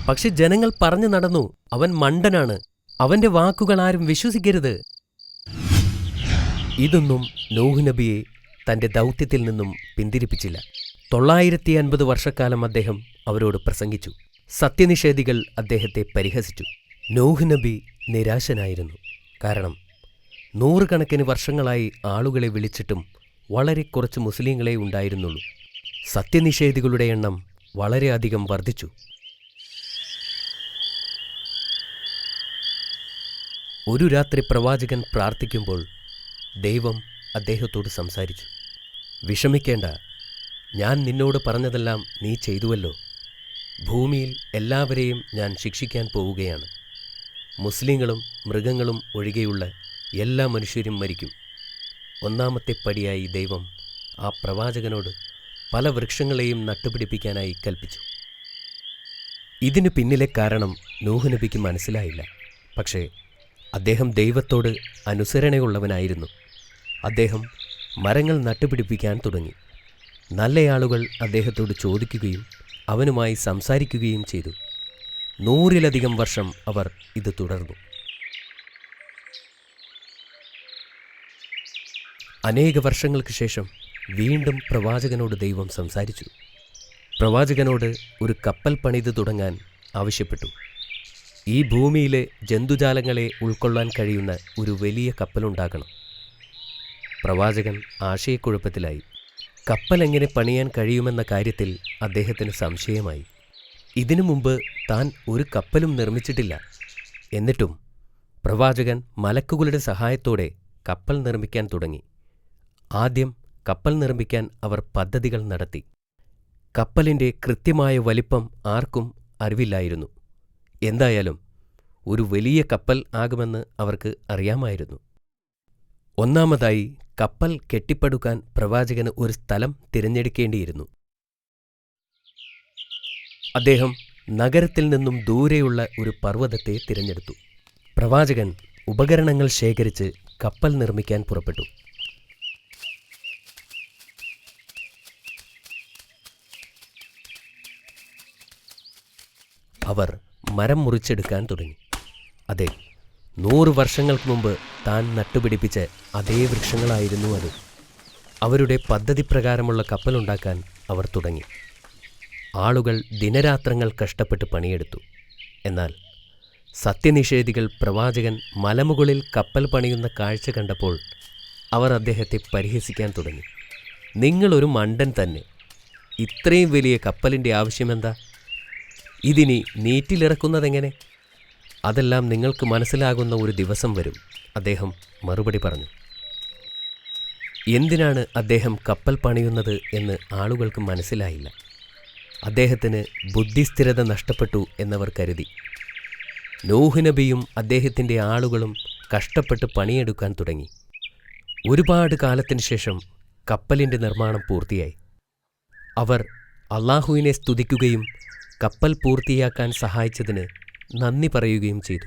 പക്ഷെ ജനങ്ങൾ പറഞ്ഞു നടന്നു, അവൻ മണ്ടനാണ്, അവന്റെ വാക്കുകൾ ആരും വിശ്വസിക്കരുത്. ഇതൊന്നും നൂഹ് നബിയെ തന്റെ ദൗത്യത്തിൽ നിന്നും പിന്തിരിപ്പിച്ചില്ല. 950 വർഷക്കാലം അദ്ദേഹം അവരോട് പ്രസംഗിച്ചു. സത്യനിഷേധികൾ അദ്ദേഹത്തെ പരിഹസിച്ചു. നൂഹ് നബി നിരാശനായിരുന്നു. കാരണം 100 കണക്കിന് വർഷങ്ങളായി ആളുകളെ വിളിച്ചിട്ടും വളരെ കുറച്ച് മുസ്ലിങ്ങളെ ഉണ്ടായിരുന്നുള്ളൂ. സത്യനിഷേധികളുടെ എണ്ണം വളരെയധികം വർദ്ധിച്ചു. ഒരു രാത്രി പ്രവാചകൻ പ്രാർത്ഥിക്കുമ്പോൾ ദൈവം അദ്ദേഹത്തോട് സംസാരിച്ചു. വിഷമിക്കേണ്ട, ഞാൻ നിന്നോട് പറഞ്ഞതെല്ലാം നീ ചെയ്തുവല്ലോ. ഭൂമിയിൽ എല്ലാവരെയും ഞാൻ ശിക്ഷിക്കാൻ പോവുകയാണ്. മുസ്ലിങ്ങളും മൃഗങ്ങളും ഒഴികെയുള്ള എല്ലാ മനുഷ്യരും മരിക്കും. ഒന്നാമത്തെ പടിയായി ദൈവം ആ പ്രവാചകനോട് പല വൃക്ഷങ്ങളെയും നട്ടുപിടിപ്പിക്കാനായി കൽപ്പിച്ചു. ഇതിനു പിന്നിലെ കാരണം നൂഹ് നബിക്ക് മനസ്സിലായില്ല. പക്ഷേ അദ്ദേഹം ദൈവത്തോട് അനുസരണയുള്ളവനായിരുന്നു. അദ്ദേഹം മരങ്ങൾ നട്ടുപിടിപ്പിക്കാൻ തുടങ്ങി. നല്ലയാളുകൾ അദ്ദേഹത്തോട് ചോദിക്കുകയും അവനുമായി സംസാരിക്കുകയും ചെയ്തു. 100-ലധികം വർഷം അവർ ഇത് തുടർന്നു. അനേക വർഷങ്ങൾക്ക് ശേഷം വീണ്ടും പ്രവാചകനോട് ദൈവം സംസാരിച്ചു. പ്രവാചകനോട് ഒരു കപ്പൽ പണിത് തുടങ്ങാൻ ആവശ്യപ്പെട്ടു. ഈ ഭൂമിയിലെ ജന്തുജാലങ്ങളെ ഉൾക്കൊള്ളാൻ കഴിയുന്ന ഒരു വലിയ കപ്പലുണ്ടാക്കണം. പ്രവാചകൻ ആശയക്കുഴപ്പത്തിലായി. കപ്പൽ എങ്ങനെ പണിയാൻ കഴിയുമെന്ന കാര്യത്തിൽ അദ്ദേഹത്തിന് സംശയമായി. ഇതിനു മുമ്പ് താൻ ഒരു കപ്പലും നിർമ്മിച്ചിട്ടില്ല. എന്നിട്ടും പ്രവാചകൻ മലക്കുകളുടെ സഹായത്തോടെ കപ്പൽ നിർമ്മിക്കാൻ തുടങ്ങി. ആദ്യം കപ്പൽ നിർമ്മിക്കാൻ അവർ പദ്ധതികൾ നടത്തി. കപ്പലിൻ്റെ കൃത്യമായ വലിപ്പം ആർക്കും അറിവില്ലായിരുന്നു. എന്തായാലും ഒരു വലിയ കപ്പൽ ആകുമെന്ന് അവർക്ക് അറിയാമായിരുന്നു. ഒന്നാമതായി കപ്പൽ കെട്ടിപ്പടുക്കാൻ പ്രവാചകന് ഒരു സ്ഥലം തിരഞ്ഞെടുക്കേണ്ടിയിരുന്നു. അദ്ദേഹം നഗരത്തിൽ നിന്നും ദൂരെയുള്ള ഒരു പർവ്വതത്തെ തിരഞ്ഞെടുത്തു. പ്രവാചകൻ ഉപകരണങ്ങൾ ശേഖരിച്ച് കപ്പൽ നിർമ്മിക്കാൻ പുറപ്പെട്ടു. അവർ മരം മുറിച്ചെടുക്കാൻ തുടങ്ങി. അതെ, 100 വർഷങ്ങൾക്ക് മുമ്പ് താൻ നട്ടുപിടിപ്പിച്ച അതേ വൃക്ഷങ്ങളായിരുന്നു അത്. അവരുടെ പദ്ധതി പ്രകാരമുള്ള കപ്പലുണ്ടാക്കാൻ അവർ തുടങ്ങി. ആളുകൾ ദിനരാത്രങ്ങൾ കഷ്ടപ്പെട്ട് പണിയെടുത്തു. എന്നാൽ സത്യനിഷേധികൾ പ്രവാചകൻ മലമുകളിൽ കപ്പൽ പണിയുന്ന കാഴ്ച കണ്ടപ്പോൾ അവർ അദ്ദേഹത്തെ പരിഹസിക്കാൻ തുടങ്ങി. നിങ്ങളൊരു മണ്ടൻ തന്നെ, ഇത്രയും വലിയ കപ്പലിൻ്റെ ആവശ്യമെന്താ? ഇതിനി നീറ്റിലിറക്കുന്നതെങ്ങനെ? അതെല്ലാം നിങ്ങൾക്ക് മനസ്സിലാകുന്ന ഒരു ദിവസം വരും, അദ്ദേഹം മറുപടി പറഞ്ഞു. എന്തിനാണ് അദ്ദേഹം കപ്പൽ പണിയുന്നത് എന്ന് ആളുകൾക്ക് മനസ്സിലായില്ല. അദ്ദേഹത്തിന് ബുദ്ധിസ്ഥിരത നഷ്ടപ്പെട്ടു എന്നവർ കരുതി. നൂഹ് നബിയും അദ്ദേഹത്തിൻ്റെ ആളുകളും കഷ്ടപ്പെട്ട് പണിയെടുക്കാൻ തുടങ്ങി. ഒരുപാട് കാലത്തിന് ശേഷം കപ്പലിൻ്റെ നിർമ്മാണം പൂർത്തിയായി. അവർ അള്ളാഹുവിനെ സ്തുതിക്കുകയും കപ്പൽ പൂർത്തിയാക്കാൻ സഹായിച്ചതിന് നന്ദി പറയുകയും ചെയ്തു.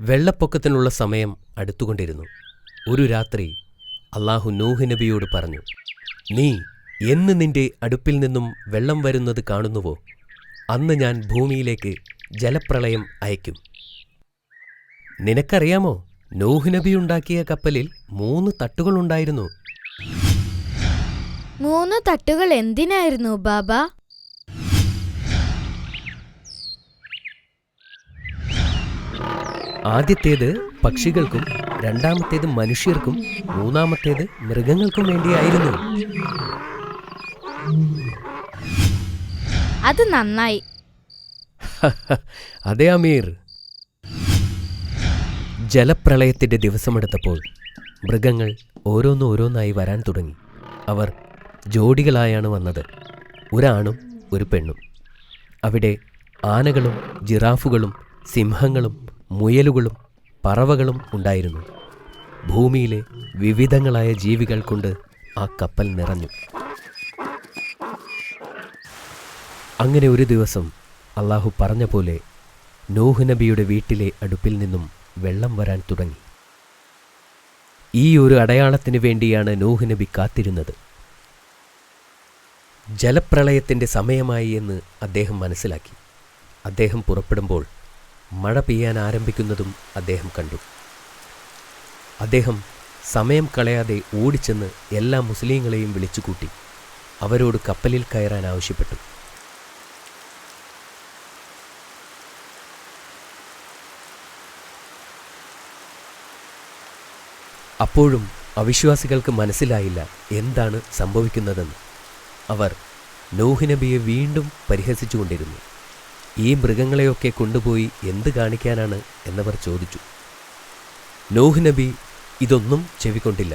വെള്ളപ്പൊക്കത്തിനുള്ള സമയം അടുത്തുകൊണ്ടിരുന്നു. ഒരു രാത്രി അള്ളാഹു നൂഹ് നബിയോട് പറഞ്ഞു, നീ എന്ന് നിന്റെ അടുപ്പിൽ നിന്നും വെള്ളം വരുന്നത് കാണുന്നുവോ, അന്ന് ഞാൻ ഭൂമിയിലേക്ക് ജലപ്രളയം അയക്കും. നിനക്കറിയാമോ, നൂഹ് നബി ഉണ്ടാക്കിയ കപ്പലിൽ 3 തട്ടുകളുണ്ടായിരുന്നു. 3 തട്ടുകൾ എന്തിനായിരുന്നു ബാബ? ആദ്യത്തേത് പക്ഷികൾക്കും, രണ്ടാമത്തേത് മനുഷ്യർക്കും, മൂന്നാമത്തേത് മൃഗങ്ങൾക്കും വേണ്ടിയായിരുന്നു. അത് നന്നായി. അതെ അമീർ. ജലപ്രളയത്തിന്റെ ദിവസമെടുത്തപ്പോൾ മൃഗങ്ങൾ ഓരോന്നോരോന്നായി വരാൻ തുടങ്ങി. അവർ ജോഡികളായാണ് വന്നത്, ഒരാണും ഒരു പെണ്ണും. അവിടെ ആനകളും ജിറാഫുകളും സിംഹങ്ങളും മുയലുകളും പറവകളും ഉണ്ടായിരുന്നു. ഭൂമിയിലെ വിവിധങ്ങളായ ജീവികൾ കൊണ്ട് ആ കപ്പൽ നിറഞ്ഞു. അങ്ങനെ ഒരു ദിവസം അള്ളാഹു പറഞ്ഞ പോലെ നൂഹ് നബിയുടെ വീട്ടിലെ അടുപ്പിൽ നിന്നും വെള്ളം വരാൻ തുടങ്ങി. ഈ ഒരു അടയാളത്തിന് വേണ്ടിയാണ് നൂഹ് നബി കാത്തിരുന്നത്. ജലപ്രളയത്തിൻ്റെ സമയമായി എന്ന് അദ്ദേഹം മനസ്സിലാക്കി. അദ്ദേഹം പുറപ്പെടുമ്പോൾ മഴ പെയ്യാൻ ആരംഭിക്കുന്നതും അദ്ദേഹം കണ്ടു. അദ്ദേഹം സമയം കളയാതെ ഓടിച്ചെന്ന് എല്ലാ മുസ്ലിങ്ങളെയും വിളിച്ചുകൂട്ടി അവരോട് കപ്പലിൽ കയറാൻ ആവശ്യപ്പെട്ടു. അപ്പോഴും അവിശ്വാസികൾക്ക് മനസ്സിലായില്ല എന്താണ് സംഭവിക്കുന്നതെന്ന്. അവർ നൂഹ് നബിയെ വീണ്ടും പരിഹസിച്ചുകൊണ്ടിരുന്നു. ഈ മൃഗങ്ങളെയൊക്കെ കൊണ്ടുപോയി എന്ത് കാണിക്കാനാണ് എന്നവർ ചോദിച്ചു. നൂഹ് നബി ഇതൊന്നും ചെവിക്കൊണ്ടില്ല.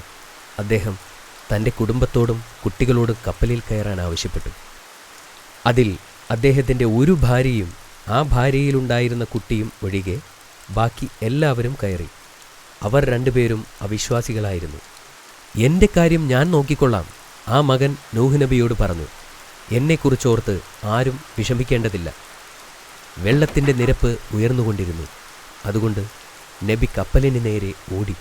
അദ്ദേഹം തൻ്റെ കുടുംബത്തോടും കുട്ടികളോടും കപ്പലിൽ കയറാൻ ആവശ്യപ്പെട്ടു. അതിൽ അദ്ദേഹത്തിൻ്റെ ഒരു ഭാര്യയും ആ ഭാര്യയിലുണ്ടായിരുന്ന കുട്ടിയും ഒഴികെ ബാക്കി എല്ലാവരും കയറി. അവർ രണ്ടുപേരും അവിശ്വാസികളായിരുന്നു. എൻ്റെ കാര്യം ഞാൻ നോക്കിക്കൊള്ളാം, ആ മകൻ നൂഹ് നബിയോട് പറഞ്ഞു. എന്നെക്കുറിച്ചോർത്ത് ആരും വിഷമിക്കേണ്ടതില്ല. വെള്ളത്തിൻ്റെ നിരപ്പ് ഉയർന്നുകൊണ്ടിരുന്നു. അതുകൊണ്ട് നബി കപ്പലിന് നേരെ ഓടി.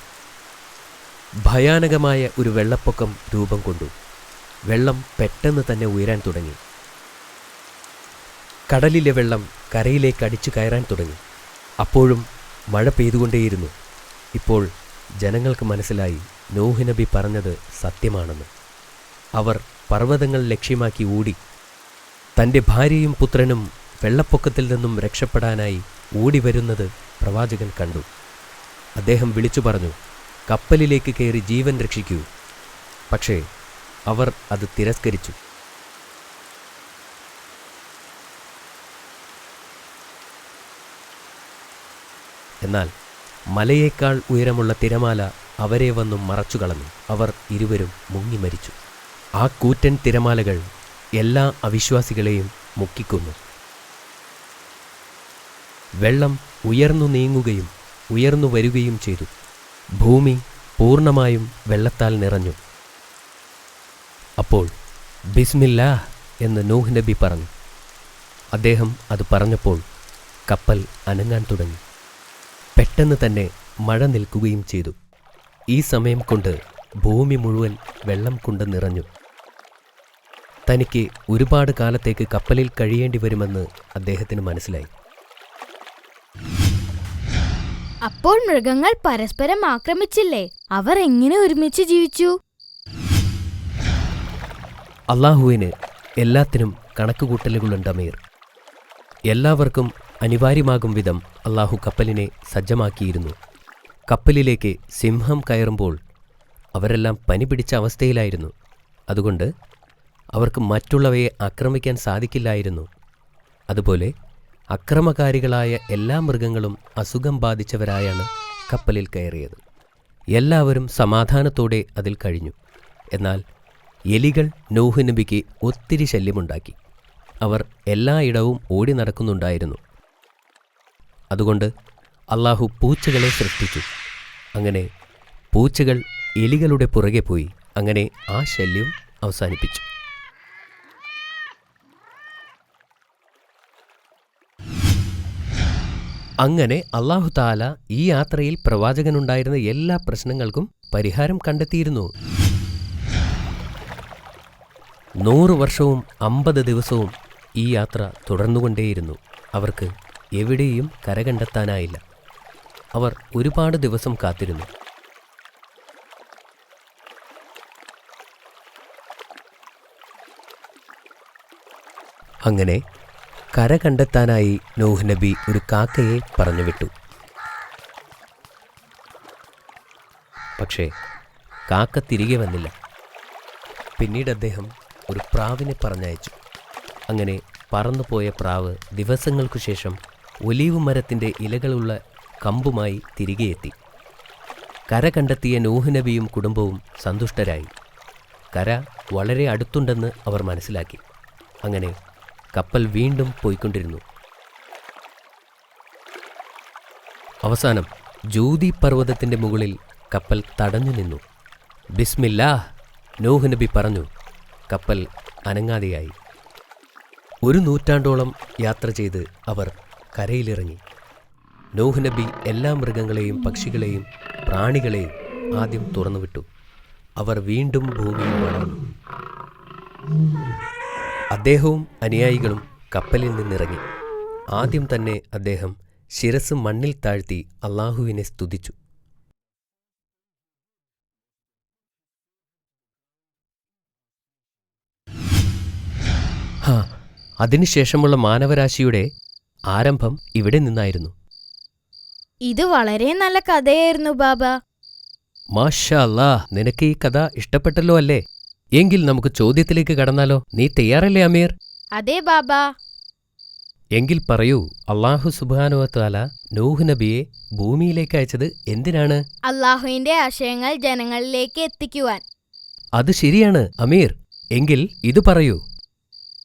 ഭയാനകമായ ഒരു വെള്ളപ്പൊക്കം രൂപം കൊണ്ടു. വെള്ളം പെട്ടെന്ന് തന്നെ ഉയരാൻ തുടങ്ങി. കടലിലെ വെള്ളം കരയിലേക്ക് അടിച്ചു കയറാൻ തുടങ്ങി. അപ്പോഴും മഴ പെയ്തുകൊണ്ടേയിരുന്നു. ഇപ്പോൾ ജനങ്ങൾക്ക് മനസ്സിലായി നൂഹ് നബി പറഞ്ഞത് സത്യമാണെന്ന്. അവർ പർവ്വതങ്ങൾ ലക്ഷ്യമാക്കി ഓടി. തൻ്റെ ഭാര്യയും പുത്രനും വെള്ളപ്പൊക്കത്തിൽ നിന്നും രക്ഷപ്പെടാനായി ഓടിവരുന്നത് പ്രവാചകൻ കണ്ടു. അദ്ദേഹം വിളിച്ചു പറഞ്ഞു, കപ്പലിലേക്ക് കയറി ജീവൻ രക്ഷിക്കൂ. പക്ഷേ അവർ അത് തിരസ്കരിച്ചു. എന്നാൽ മലയേക്കാൾ ഉയരമുള്ള തിരമാല അവരെ വന്നും മറച്ചുകളഞ്ഞു. അവർ ഇരുവരും മുങ്ങി മരിച്ചു. ആ കൂറ്റൻ തിരമാലകൾ എല്ലാ അവിശ്വാസികളെയും മുക്കിക്കൊന്നു. വെള്ളം ഉയർന്നു നീങ്ങുകയും ഉയർന്നു വരികയും ചെയ്തു. ഭൂമി പൂർണ്ണമായും വെള്ളത്താൽ നിറഞ്ഞു. അപ്പോൾ ബിസ്മില്ലാഹ് എന്ന് നൂഹ് നബി പറഞ്ഞു. അദ്ദേഹം അത് പറഞ്ഞപ്പോൾ കപ്പൽ അനങ്ങാൻ തുടങ്ങി. പെട്ടെന്ന് തന്നെ മഴ നിൽക്കുകയും ചെയ്തു. ഈ സമയം കൊണ്ട് ഭൂമി മുഴുവൻ വെള്ളം കൊണ്ട് നിറഞ്ഞു. തനിക്ക് ഒരുപാട് കാലത്തേക്ക് കപ്പലിൽ കഴിയേണ്ടി വരുമെന്ന് അദ്ദേഹത്തിന് മനസ്സിലായി. അപ്പോൾ മൃഗങ്ങൾ പരസ്പരം ആക്രമിച്ചില്ലേ? അവർ എങ്ങനെ ഒരുമിച്ച് ജീവിച്ചു? അള്ളാഹുവിന് എല്ലാത്തിനും കണക്കുകൂട്ടലുകളുണ്ട് അമീർ. എല്ലാവർക്കും അനിവാര്യമാകും വിധം അള്ളാഹു കപ്പലിനെ സജ്ജമാക്കിയിരുന്നു. കപ്പലിലേക്ക് സിംഹം കയറുമ്പോൾ അവരെല്ലാം പനി പിടിച്ച അവസ്ഥയിലായിരുന്നു. അതുകൊണ്ട് അവർക്ക് മറ്റുള്ളവയെ ആക്രമിക്കാൻ സാധിക്കില്ലായിരുന്നു. അതുപോലെ അക്രമകാരികളായ എല്ലാ മൃഗങ്ങളും അസുഖം ബാധിച്ചവരായാണ് കപ്പലിൽ കയറിയത്. എല്ലാവരും സമാധാനത്തോടെ അതിൽ കഴിഞ്ഞു. എന്നാൽ എലികൾ നൂഹ് നബിക്ക് ഒത്തിരി ശല്യമുണ്ടാക്കി. അവർ എല്ലായിടവും ഓടി നടക്കുന്നുണ്ടായിരുന്നു. അതുകൊണ്ട് അള്ളാഹു പൂച്ചകളെ സൃഷ്ടിച്ചു. അങ്ങനെ പൂച്ചകൾ എലികളുടെ പുറകെ പോയി. അങ്ങനെ ആ ശല്യം അവസാനിപ്പിച്ചു. അങ്ങനെ അല്ലാഹു തആല ഈ യാത്രയിൽ പ്രവാചകനുണ്ടായിരുന്ന എല്ലാ പ്രശ്നങ്ങൾക്കും പരിഹാരം കണ്ടെത്തിയിരുന്നു. 100 വർഷവും 50 ദിവസവും ഈ യാത്ര തുടർന്നുകൊണ്ടേയിരുന്നു. അവർക്ക് എവിടെയും കര കണ്ടെത്താനായില്ല. അവർ ഒരുപാട് ദിവസം കാത്തിരുന്നു. അങ്ങനെ കര കണ്ടെത്താനായി നൂഹ് നബി ഒരു കാക്കയെ പറഞ്ഞുവിട്ടു. പക്ഷേ കാക്ക തിരികെ വന്നില്ല. പിന്നീട് അദ്ദേഹം ഒരു പ്രാവിനെ പറഞ്ഞയച്ചു. അങ്ങനെ പറന്നുപോയ പ്രാവ് ദിവസങ്ങൾക്കു ശേഷം ഒലീവ് മരത്തിൻ്റെ ഇലകളുള്ള കമ്പുമായി തിരികെ എത്തി. കര കണ്ടെത്തിയ നൂഹ് നബിയും കുടുംബവും സന്തുഷ്ടരായി. കര വളരെ അടുത്തുണ്ടെന്ന് അവർ മനസ്സിലാക്കി. അങ്ങനെ കപ്പൽ വീണ്ടും പോയിക്കൊണ്ടിരുന്നു. അവസാനം ജൂതി പർവ്വതത്തിൻ്റെ മുകളിൽ കപ്പൽ തടഞ്ഞു നിന്നു. ബിസ്മില്ലാഹ് നൂഹ് നബി പറഞ്ഞു. കപ്പൽ അനങ്ങാതെയായി. 1 നൂറ്റാണ്ടോളം യാത്ര ചെയ്ത് അവർ കരയിലിറങ്ങി. നൂഹ് നബി എല്ലാ മൃഗങ്ങളെയും പക്ഷികളെയും പ്രാണികളെയും ആദ്യം തുറന്നുവിട്ടു. അവർ വീണ്ടും ഭൂമിയിൽ വളർന്നു. അദ്ദേഹവും അനുയായികളും കപ്പലിൽ നിന്നിറങ്ങി. ആദ്യം തന്നെ അദ്ദേഹം ശിരസ് മണ്ണിൽ താഴ്ത്തി അല്ലാഹുവിനെ സ്തുതിച്ചു. അതിനുശേഷമുള്ള മാനവരാശിയുടെ ആരംഭം ഇവിടെ നിന്നായിരുന്നു. ഇത് വളരെ നല്ല കഥയായിരുന്നു ബാബ. മാഷാ അല്ലാഹ്, നിനക്ക് ഈ കഥ ഇഷ്ടപ്പെട്ടല്ലോ അല്ലേ? എങ്കിൽ നമുക്ക് ചോദ്യത്തിലേക്ക് കടന്നാലോ? നീ തയ്യാറല്ലേ അമീർ? അതെ ബാബ. എങ്കിൽ പറയൂ, അല്ലാഹു സുബ്ഹാനഹു വ തആല നൂഹ് നബിയെ ഭൂമിയിലേക്ക് അയച്ചത് എന്തിനാണ്? അള്ളാഹുവിന്റെ ആശയങ്ങൾ ജനങ്ങളിലേക്ക് എത്തിക്കുവാൻ. അത് ശരിയാണ് അമീർ. എങ്കിൽ ഇത് പറയൂ,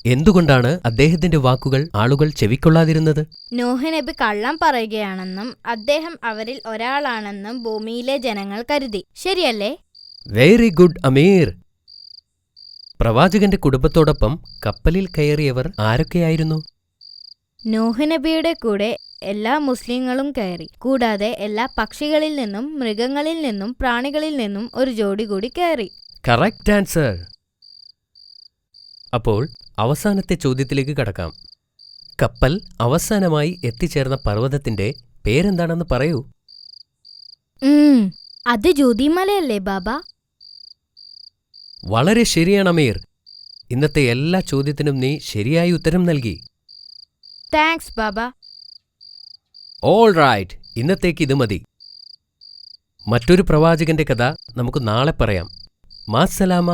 എന്തുകൊണ്ടാണ് അദ്ദേഹത്തിന്റെ വാക്കുകൾ ആളുകൾ ചെവിക്കൊള്ളാതിരുന്നത്? നൂഹ് നബി കള്ളം പറയുകയാണെന്നും അദ്ദേഹം അവരിൽ ഒരാളാണെന്നും ഭൂമിയിലെ ജനങ്ങൾ കരുതി. ശരിയല്ലേ? വെരി ഗുഡ് അമീർ. പ്രവാചകന്റെ കുടുംബത്തോടൊപ്പം കപ്പലിൽ കയറിയവർ ആരൊക്കെയായിരുന്നു? നൂഹ് നബിയുടെ കൂടെ എല്ലാ മുസ്ലിങ്ങളും കയറി. കൂടാതെ എല്ലാ പക്ഷികളിൽ നിന്നും മൃഗങ്ങളിൽ നിന്നും പ്രാണികളിൽ നിന്നും ഒരു ജോഡി കൂടി കയറി. Correct answer. അപ്പോൾ അവസാനത്തെ ചോദ്യത്തിലേക്ക് കടക്കാം. കപ്പൽ അവസാനമായി എത്തിച്ചേർന്ന പർവ്വതത്തിന്റെ പേരെന്താണെന്ന് പറയൂ. അത് ജ്യോതിമലയല്ലേ ബാബ? വളരെ ശരിയാണ് അമീർ. ഇന്നത്തെ എല്ലാ ചോദ്യത്തിനും നീ ശരിയായി ഉത്തരം നൽകി. താങ്ക്സ് ബാബ. ഓൾ റൈറ്റ്, ഇന്നത്തേക്ക് ഇത് മതി. മറ്റൊരു പ്രവാചകന്റെ കഥ നമുക്ക് നാളെ പറയാം. മാസ്സലാമ.